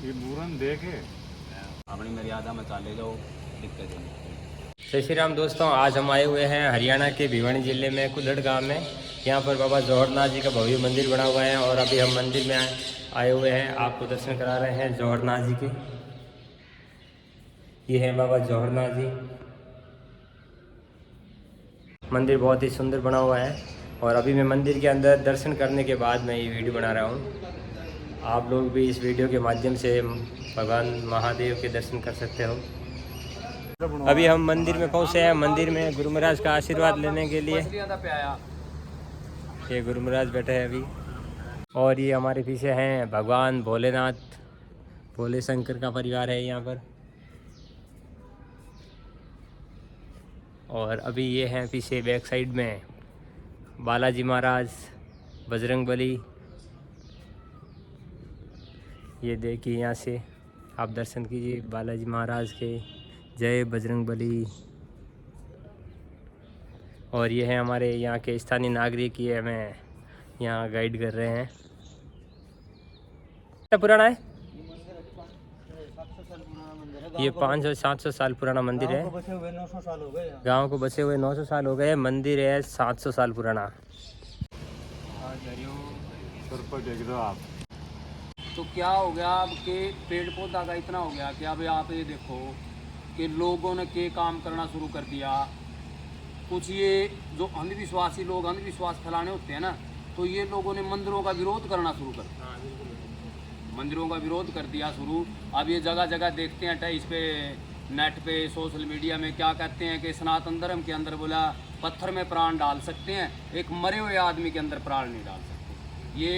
ये मूरन देखे अपनी मर्यादा में चाले जाओ, दिक्कत नहीं। जय श्री राम दोस्तों, आज हम आए हुए हैं हरियाणा के भिवानी ज़िले में कुल्हड़ गांव में। यहाँ पर बाबा जौहरनाथ जी का भव्य मंदिर बना हुआ है और अभी हम मंदिर में आए हुए हैं। आपको दर्शन करा रहे हैं जौहरनाथ जी के। ये है बाबा जौहरनाथ जी। मंदिर बहुत ही सुंदर बना हुआ है और अभी मैं मंदिर के अंदर दर्शन करने के बाद मैं ये वीडियो बना रहा हूँ। आप लोग भी इस वीडियो के माध्यम से भगवान महादेव के दर्शन कर सकते हो। अभी हम मंदिर में पहुंचे हैं। मंदिर में गुरु महाराज का आशीर्वाद लेने के लिए ये गुरु महाराज बैठे हैं अभी। और ये हमारे पीछे हैं भगवान भोलेनाथ, भोले शंकर का परिवार है यहाँ पर। और अभी ये हैं पीछे बैक साइड में बालाजी महाराज, बजरंगबली। ये देखिए, यहाँ से आप दर्शन कीजिए बालाजी महाराज के। जय बजरंगबली। और ये है हमारे यहाँ के स्थानीय नागरिक, ये हमें यहाँ गाइड कर रहे हैं। कितना पुराना है ये? 500-700 साल पुराना मंदिर है। गांव को बचे हुए 900 साल हो गए। मंदिर है 700 साल पुराना। सर पर देख दो आप। तो क्या हो गया अब के पेड़ पौधा का इतना हो गया कि अब आप ये देखो कि लोगों ने के काम करना शुरू कर दिया। कुछ ये जो अंधविश्वासी लोग अंधविश्वास फैलाने होते हैं ना, तो ये लोगों ने मंदिरों का विरोध करना शुरू कर दिया। मंदिरों का विरोध कर दिया शुरू। अब ये जगह जगह देखते हैं इस पे नेट पे सोशल मीडिया में क्या कहते हैं कि सनातन धर्म के अंदर बोला पत्थर में प्राण डाल सकते हैं, एक मरे हुए आदमी के अंदर प्राण नहीं डाल सकते। ये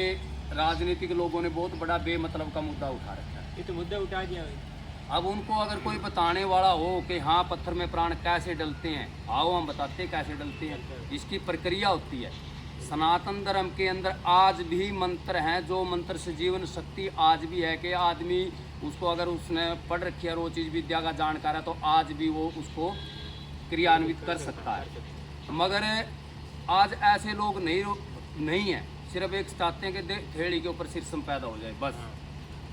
राजनीतिक लोगों ने बहुत बड़ा बेमतलब का मुद्दा उठा रखा है। ये तो मुद्दा उठा दिया। अब उनको अगर कोई बताने वाला हो कि हाँ पत्थर में प्राण कैसे डलते हैं, आओ हम बताते हैं कैसे डलते हैं। इसकी प्रक्रिया होती है। सनातन धर्म के अंदर आज भी मंत्र हैं, जो मंत्र से जीवन शक्ति आज भी है कि आदमी उसको अगर उसने पढ़ रखी है, वो चीज़ विद्या का जानकार है, तो आज भी वो उसको क्रियान्वित कर सकता है। मगर आज ऐसे लोग नहीं हैं। सिर्फ एक चाहते हैं कि थेड़ी के ऊपर सिरसम पैदा हो जाए, बस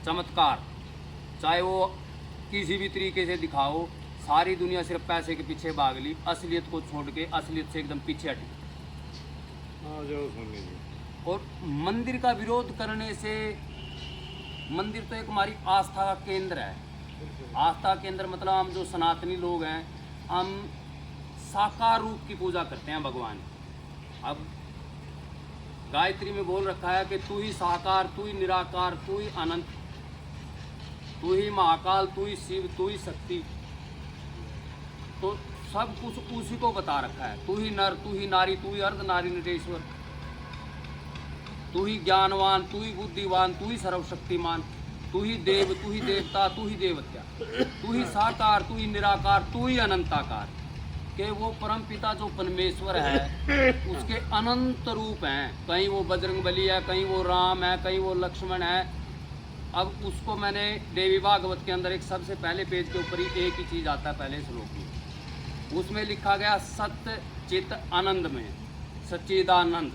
चमत्कार। चाहे वो किसी भी तरीके से दिखाओ, सारी दुनिया सिर्फ पैसे के पीछे भाग ली, असलियत को छोड़ के असलियत से एकदम पीछे हटी। और मंदिर का विरोध करने से, मंदिर तो एक हमारी आस्था का केंद्र है। आस्था केंद्र मतलब हम जो सनातनी लोग हैं, हम साकार रूप की पूजा करते हैं भगवान। अब गायत्री में बोल रखा है कि तू ही साकार, तू ही निराकार, तू ही अनंत, तू ही महाकाल, तू ही शिव, तू ही शक्ति। तो सब कुछ उसी को बता रखा है। तू ही नर, तू ही नारी, तू ही अर्ध नारी नटेश्वर, तू ही ज्ञानवान, तू ही बुद्धिवान, तू ही सर्वशक्तिमान, तू ही देव, तू ही देवता, तू ही देवत्या, तू ही साकार, तू ही निराकार, तू ही अनंताकार। कि वो परम पिता जो परमेश्वर है उसके अनंत रूप हैं। कहीं वो बजरंगबली है, कहीं वो राम है, कहीं वो लक्ष्मण है। अब उसको मैंने देवी भागवत के अंदर एक सबसे पहले पेज के ऊपर ही एक ही चीज़ आता है, पहले श्लोक में उसमें लिखा गया सत्य चित आनंद में सच्चिदानंद,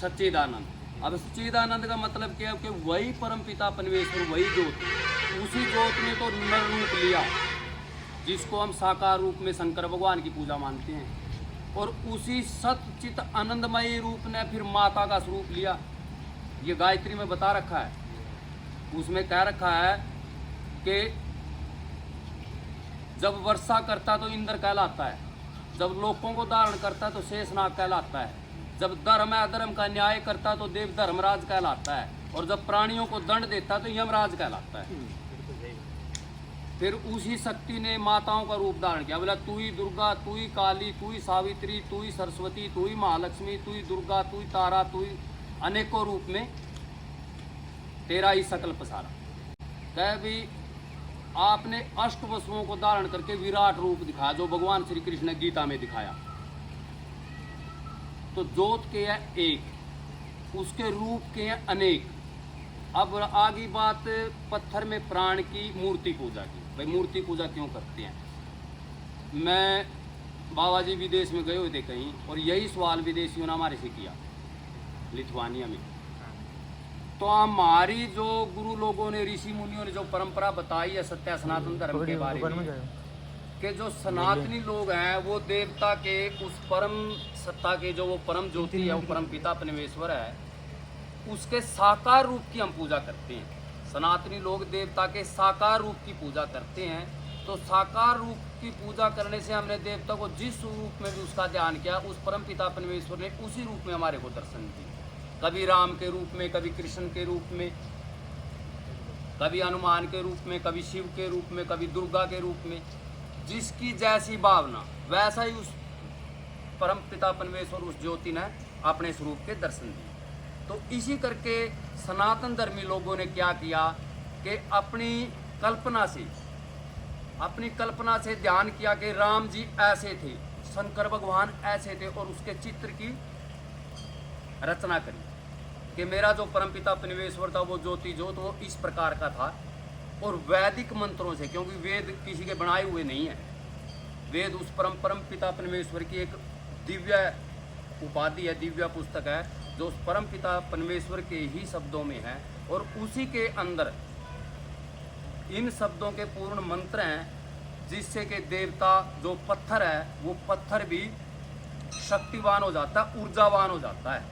सच्चिदानंद। अब सच्चिदानंद का मतलब क्या है कि वही परम पिता परमेश्वर, वही ज्योत, उसी ज्योत ने तो नर रूप लिया, जिसको हम साकार रूप में शंकर भगवान की पूजा मानते हैं। और उसी सत्य चित आनंदमयी रूप ने फिर माता का स्वरूप लिया। ये गायत्री में बता रखा है। उसमें कह रखा है कि जब वर्षा करता तो इंद्र कहलाता है, जब लोगों को धारण करता तो शेषनाग कहलाता है, जब धर्म अधर्म का न्याय करता तो देव धर्मराज कहलाता है, और जब प्राणियों को दंड देता तो यमराज कहलाता है। फिर उसी शक्ति ने माताओं का रूप धारण किया। बोला तू ही दुर्गा, तू ही काली, तू ही सावित्री, तू ही सरस्वती, तू ही महालक्ष्मी, तू ही दुर्गा, तू ही तारा, तू ही अनेकों रूप में तेरा ही सकल पसारा। कह भी आपने अष्ट वसुओं को धारण करके विराट रूप दिखाया, जो भगवान श्री कृष्ण ने गीता में दिखाया। तो ज्योत के है एक, उसके रूप के हैं अनेक। अब आगे बात पत्थर में प्राण की मूर्ति पूजा की। भाई मूर्ति पूजा क्यों करते हैं? मैं बाबा जी विदेश में गए हुए थे कहीं, और यही सवाल विदेशियों ने हमारे से किया लिथुआनिया में। तो हमारी जो गुरु लोगों ने, ऋषि मुनियों ने जो परंपरा बताई है सत्य सनातन धर्म के बारे में, कि जो सनातनी लोग हैं वो देवता के उस परम सत्ता के, जो वो परम ज्योति है, वो परम पिता परमेश्वर है, उसके साकार रूप की हम पूजा करते हैं। सनातनी लोग देवता के साकार रूप की पूजा करते हैं। तो साकार रूप की पूजा करने से हमने देवता को जिस रूप में भी उसका ध्यान किया, उस परम पिता परमेश्वर ने उसी रूप में हमारे को दर्शन दिए। कभी राम के रूप में, कभी कृष्ण के रूप में, कभी हनुमान के रूप में, कभी शिव के रूप में, कभी दुर्गा के रूप में। जिसकी जैसी भावना वैसा ही उस परम पिता परमेश्वर, उस ज्योति ने अपने स्वरूप के दर्शन दिए। तो इसी करके सनातन धर्मी लोगों ने क्या किया कि अपनी कल्पना से ध्यान किया कि राम जी ऐसे थे, शंकर भगवान ऐसे थे, और उसके चित्र की रचना करी कि मेरा जो परमपिता परमेश्वर था वो ज्योति ज्योत वो इस प्रकार का था। और वैदिक मंत्रों से, क्योंकि वेद किसी के बनाए हुए नहीं है, वेद उस परम पिता परमेश्वर की एक दिव्य उपाधि है, दिव्य पुस्तक है, जो उस परम पिता परमेश्वर के ही शब्दों में है। और उसी के अंदर इन शब्दों के पूर्ण मंत्र हैं, जिससे कि देवता जो पत्थर है वो पत्थर भी शक्तिवान हो जाता है, ऊर्जावान हो जाता है।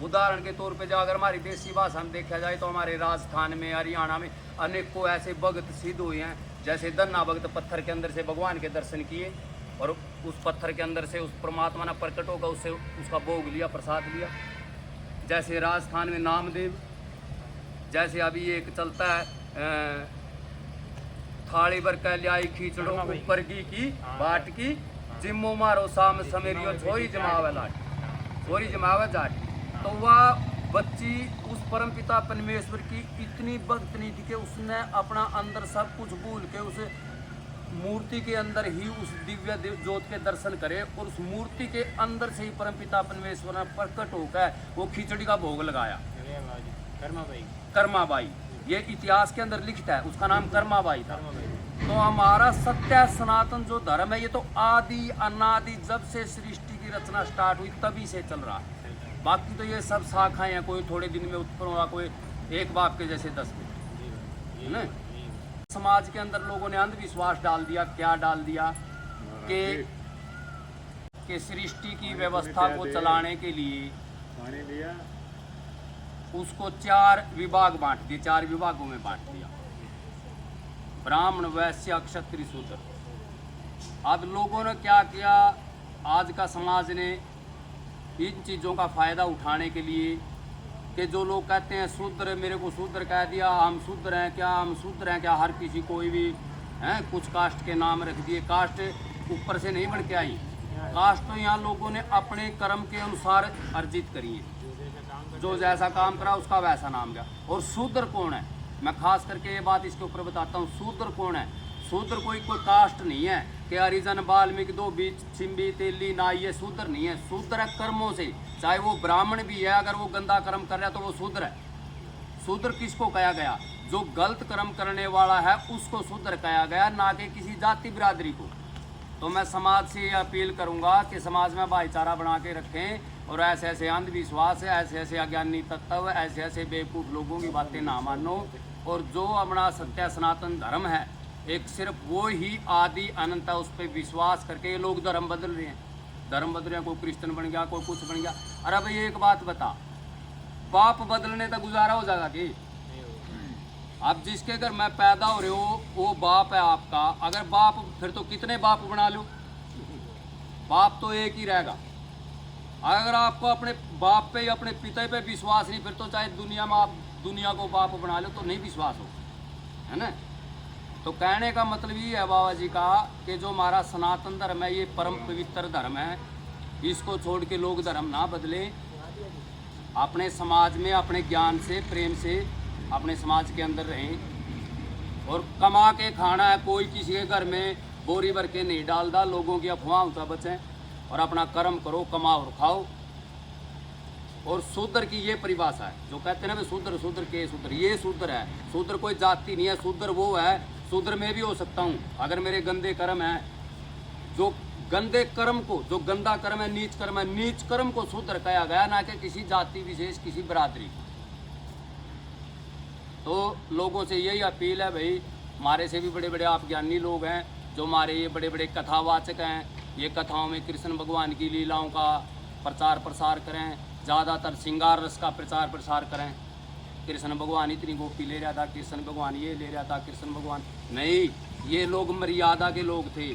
उदाहरण के तौर पे जो अगर हमारी देसी भाषा में देखा जाए तो हमारे राजस्थान में, हरियाणा में अनेकों ऐसे भगत सिद्ध हुए हैं। जैसे धन्ना भगत पत्थर के अंदर से भगवान के दर्शन किए और उस पत्थर के अंदर से उस परमात्मा ने प्रकट होकर उससे उसका भोग लिया, प्रसाद लिया। जैसे राजस्थान में नामदेव, जैसे अभी एक चलता है थाली भर कह लियाई खींचड़ो ऊपर की बाट की, जिम्मो मारो शाम समेरियो छोरी जमावे लाठी, छोरी जमावे जाटी। तो वह बच्ची उस परमपिता परमेश्वर की इतनी भक्तनी थी कि उसने अपना अंदर सब कुछ भूल के उस मूर्ति के अंदर ही उस दिव्य ज्योत के दर्शन करे, और उस मूर्ति के अंदर से ही परमपिता परमेश्वर ने प्रकट होकर वो खिचड़ी का भोग लगाया। कर्माबाई, ये इतिहास के अंदर लिखता है, उसका नाम कर्माबाई था। तो हमारा सत्य सनातन जो धर्म है, ये तो आदि अनादि जब से सृष्टि की रचना स्टार्ट हुई तभी से चल रहा है। बाकी तो ये सब शाखाएं हैं, कोई थोड़े दिन में उत्पन्न हुआ, कोई एक बाप के जैसे 10 में, है ना। समाज के अंदर लोगों ने अंधविश्वास डाल दिया। क्या डाल दिया कि सृष्टि की व्यवस्था को चलाने के लिए उसको 4 विभाग बांट दिए, 4 विभागों में बांट दिया, ब्राह्मण, वैश्य, क्षत्रिय, शूद्र। अब लोगों ने क्या किया, आज का समाज ने इन चीज़ों का फ़ायदा उठाने के लिए, कि जो लोग कहते हैं शूद्र, मेरे को शूद्र कह दिया, हम शूद्र हैं क्या, हम शूद्र हैं क्या, हर किसी कोई भी हैं, कुछ कास्ट के नाम रख दिए। कास्ट ऊपर से नहीं बन के आई, कास्ट तो यहाँ लोगों ने अपने कर्म के अनुसार अर्जित करी है। जो जैसा काम करा उसका वैसा नाम गया। और शूद्र कौन है, मैं खास करके ये बात इसके ऊपर बताता हूँ। शूद्र कौन है? शूद्र कोई कास्ट नहीं है कि हरिजन, वाल्मीकि, दो बीच, सिंबी, तेली, नाई, ये शूद्र नहीं है। शूद्र है कर्मों से, चाहे वो ब्राह्मण भी है, अगर वो गंदा कर्म कर रहा है तो वो शूद्र है। शूद्र किसको कहा गया? जो गलत कर्म करने वाला है उसको शूद्र कहा गया, ना कि किसी जाति बिरादरी को। तो मैं समाज से ये अपील करूंगा कि समाज में भाईचारा बना के रखें, और ऐसे ऐसे अंधविश्वास है, ऐसे ऐसे अज्ञानी तत्व, ऐसे ऐसे बेवकूफ़ लोगों की बातें ना मानो। और जो अपना सत्य सनातन धर्म है, एक सिर्फ वो ही आदि अनंत है, उस पर विश्वास करके ये लोग धर्म बदल रहे हैं। धर्म बदल रहे हैं, कोई क्रिश्चियन बन गया, कोई कुछ बन गया। अरे भाई एक बात बता, बाप बदलने तक गुजारा हो जाएगा कि? अब जिसके घर मैं पैदा हो रहे हो वो बाप है आपका। अगर बाप, फिर तो कितने बाप बना लो, बाप तो एक ही रहेगा। अगर आपको अपने बाप पे या अपने पिता पे विश्वास नहीं, फिर तो चाहे दुनिया में आप दुनिया को बाप बना लो तो नहीं विश्वास हो, है ना। तो कहने का मतलब ये है बाबा जी का कि जो हमारा सनातन धर्म है, ये परम पवित्र धर्म है, इसको छोड़ के लोग धर्म ना बदले। अपने समाज में अपने ज्ञान से, प्रेम से अपने समाज के अंदर रहें, और कमा के खाना है। कोई किसी के घर में बोरी भर के नहीं डालता। लोगों की अफवाहों से बचें और अपना कर्म करो, कमाओ और खाओ। और शूद्र की ये परिभाषा है, जो कहते हैं ना शूद्र, शूद्र के शूद्र, ये शूद्र है। शूद्र कोई जाति नहीं है, शूद्र वो है, शूद्र में भी हो सकता हूँ अगर मेरे गंदे कर्म हैं। जो गंदे कर्म को, जो गंदा कर्म है, नीच कर्म है, नीच कर्म को शूद्र कहा गया, ना कि किसी जाति विशेष, किसी बिरादरी। तो लोगों से यही अपील है भाई, हमारे से भी बड़े बड़े आप ज्ञानी लोग हैं, जो हमारे ये बड़े बड़े कथावाचक हैं, ये कथाओं में कृष्ण भगवान की लीलाओं का प्रचार प्रसार करें, ज़्यादातर श्रृंगार रस का प्रचार प्रसार करें। कृष्ण भगवान इतनी गोपी ले रहा था, कृष्ण भगवान ये ले रहा था, कृष्ण भगवान नहीं, ये लोग मर्यादा के लोग थे,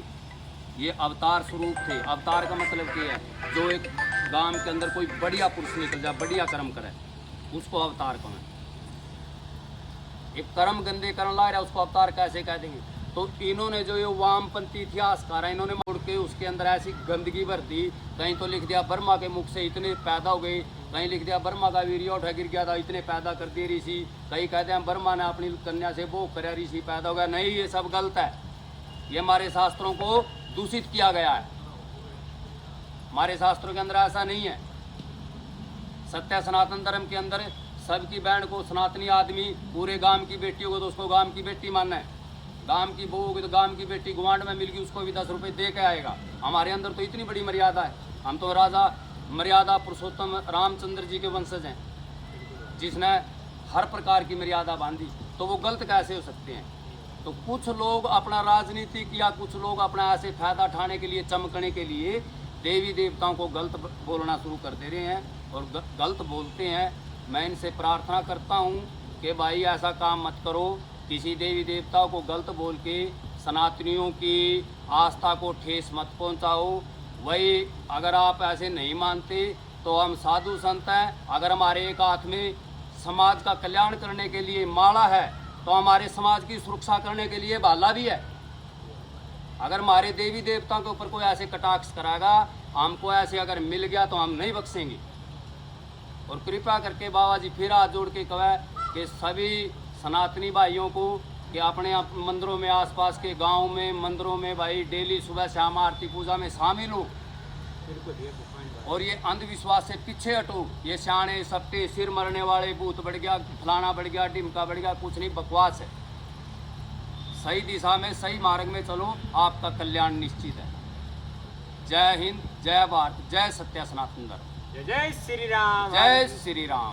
ये अवतार स्वरूप थे। अवतार का मतलब क्या है? जो एक गांव के अंदर कोई बढ़िया पुरुष निकल जाए, बढ़िया कर्म करे, उसको अवतार कहें। एक कर्म गंदे कर्म ला रहा है, उसको अवतार कैसे कह देंगे? तो इन्होंने जो ये वामपंथी इतिहासकार है, इन्होंने मुड़ के उसके अंदर ऐसी गंदगी भर दी। कहीं तो लिख दिया ब्रह्मा के मुख से इतने पैदा हो गए, कहीं लिख दिया ब्रह्मा का वीर्य उठा गिर गया था, इतने पैदा कर दिए ऋषि। कहीं कहते हैं ब्रह्मा ने अपनी कन्या से वो करे, ऋषि पैदा हो गया। नहीं, ये सब गलत है। ये हमारे शास्त्रों को दूषित किया गया है। हमारे शास्त्रों के अंदर ऐसा नहीं है। सत्य सनातन धर्म के अंदर सबकी बहन को सनातनी आदमी, पूरे गांव की बेटियों को तो उसको गांव की बेटी मानना है। गांव की बहू होगी तो गांव की बेटी गुआंढ में मिल गई, उसको भी 10 रुपये दे के आएगा। हमारे अंदर तो इतनी बड़ी मर्यादा है। हम तो राजा मर्यादा पुरुषोत्तम रामचंद्र जी के वंशज हैं, जिसने हर प्रकार की मर्यादा बांधी। तो वो गलत कैसे हो सकते हैं? तो कुछ लोग अपना राजनीतिक या कुछ लोग अपना ऐसे फायदा उठाने के लिए, चमकने के लिए देवी देवताओं को गलत बोलना शुरू कर दे रहे हैं और गलत बोलते हैं। मैं इनसे प्रार्थना करता हूँ कि भाई ऐसा काम मत करो, किसी देवी देवताओं को गलत बोल के सनातनियों की आस्था को ठेस मत पहुँचाओ। वही अगर आप ऐसे नहीं मानते तो हम साधु संत हैं। अगर हमारे एक हाथ में समाज का कल्याण करने के लिए माला है, तो हमारे समाज की सुरक्षा करने के लिए भाला भी है। अगर हमारे देवी देवताओं के ऊपर कोई ऐसे कटाक्ष कराएगा, हमको ऐसे अगर मिल गया तो हम नहीं बख्शेंगे। और कृपया करके बाबा जी फिर हाथ जोड़ के कहे कि सभी सनातनी भाइयों को कि अपने मंदिरों में, आसपास के गांव में, मंदिरों में भाई डेली सुबह शाम आरती पूजा में शामिल हो। और ये अंधविश्वास से पीछे हटो। ये सियाने सट्टे सिर मरने वाले, भूत बढ़ गया, फलाना बढ़ गया, ढिमका बढ़ गया, कुछ नहीं, बकवास है। सही दिशा में, सही मार्ग में चलो, आपका कल्याण निश्चित है। जय हिंद, जय भारत, जय सत्य सनातन धर्म। जय श्री राम। जय श्री राम।